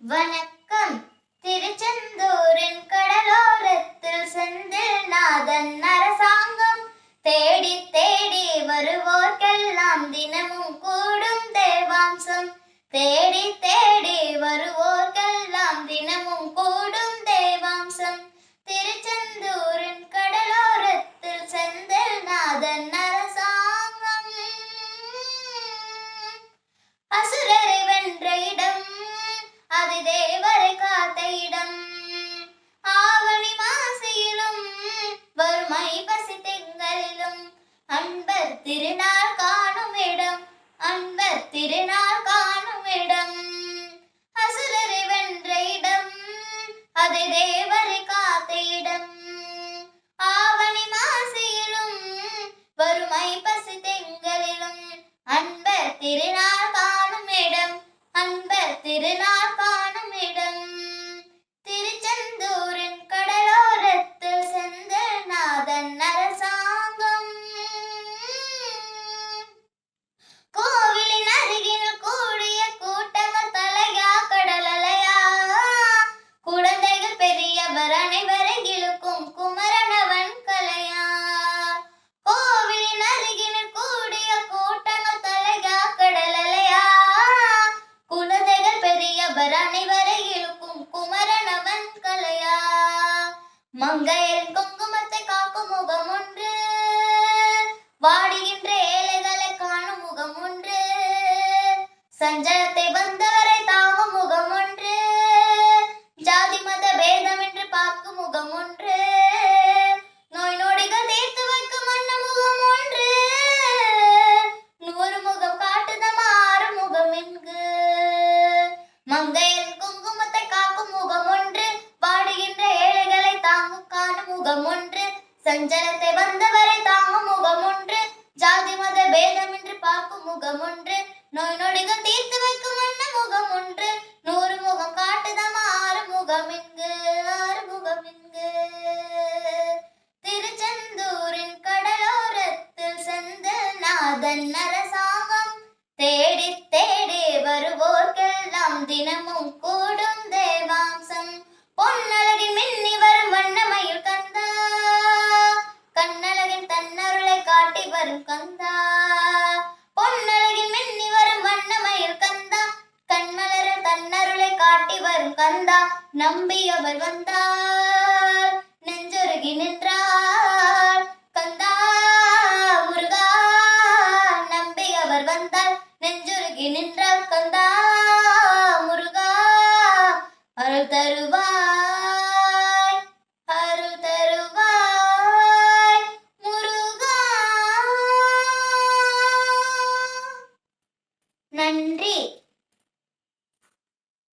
வணக்கம். திருச்செந்தூரின் கடலோரத்தில் செந்தில் நாதன் அரசாங்கம் தேடி தேடி வருவோர்க்கெல்லாம் தினமும் கூடும் தேவாம்சம். தேடி தேடி வருவோர்க்கெல்லாம் தினமும் கூடும் தேவாம்சம். திருச்செந்தூரின் கடலோரத்தில் செந்தில் நாதன் அரசாங்கம். அசுரரை வென்ற இடம், அது தேவரை காத்த இடம். ஆவணி மாசியிலும் வறுமை பசி திங்களிலும் அன்பர் திருநாள் காணும் இடம், அன்பர் திருநாள் காணும் இடம். அசுரரை வென்ற இடம், அது தேவரை காத்த இடம். ஆவணி மாசியிலும் வறுமை பசி திங்களிலும் அன்பர் திருநாள் காணும் இடம், அன்பர் திருநாள் காணும் இடம். திருச்செந்தூரின் கடலோரத்தில் செந்தில் நாதன் அரசாங்கம். கோவிலின் அருகில் கூடிய கூட்டங்கள் தலையா கடலலையா, குழந்தைகள் பெரியவர் அனைவரை இழுக்கும் குமரனவன் கலையா. கோவிலின் அருகில் கூடிய கூட்டங்கள் தலையா கடலலையா, குழந்தைகள் பெரியவர் அனைவரை இழுக்கும் குமரனவன் கலையா. மங்கையரின் குங்குமத்தை காக்கும் முகம் ஒன்று, வாடுகின்ற ஏழைகளை காணும் முகம் ஒன்று, சஞ்சலத்தை வந்தவரை தாங்கும் முகம் ஒன்று, ஜாதி மத பேதமின்றி பார்க்கும் முகம் ஒன்று, நோய் நொடிகள் தீர்த்து வைக்கும் அன்ன முகம் ஒன்று, 100 முகம் காட்டுதமா 6 முகம் என்கு. மங்கையரின் குங்குமத்தை காக்கும் முகம் ஒன்று, வாடுகின்ற ஏழைகளை தாங்கும் காணும் முகம் ஒன்று, சஞ்சலத்தை வந்தவரை தாங்கும் முகம் ஒன்று, ஜாதி மத பேதமின்றி பார்க்கும் முகம் ஒன்று, நோய் நொடிகள் தீர்த்து வைக்கும் அன்ன முகம் ஒன்று, 100 முகம் காட்டுதமா 6 முகம் என்கு, 6 முகம் என்கு. திருச்செந்தூரின் கடலோரத்தில் செந்தில் நாதன் அரசாங்கம் தேடி தேடி வருவோர்க்கெல்லாம் தினமும் கூடும் தேவாம்சம். பொன்னழகின் மின்னி வரும் வண்ணமயில் கந்தா, கண்ணழகின் தன்னருளை காட்டி வரும் கந்தா. பொன்னழகின் மின்னி வரும் வண்ணமயில் கந்தா, கண்மலரில் தன்னருளை காட்டி வரும் கந்தா. நம்பி அவர் வந்தார், நெஞ்சொருகி நின்றார் கந்தா முருகா. நம்பி அவர் வந்தார், நெஞ்சுருகி நின்றார் கந்தா முருகா. அருள் தருவாய், அருள் தருவாய் முருகா. நன்றி.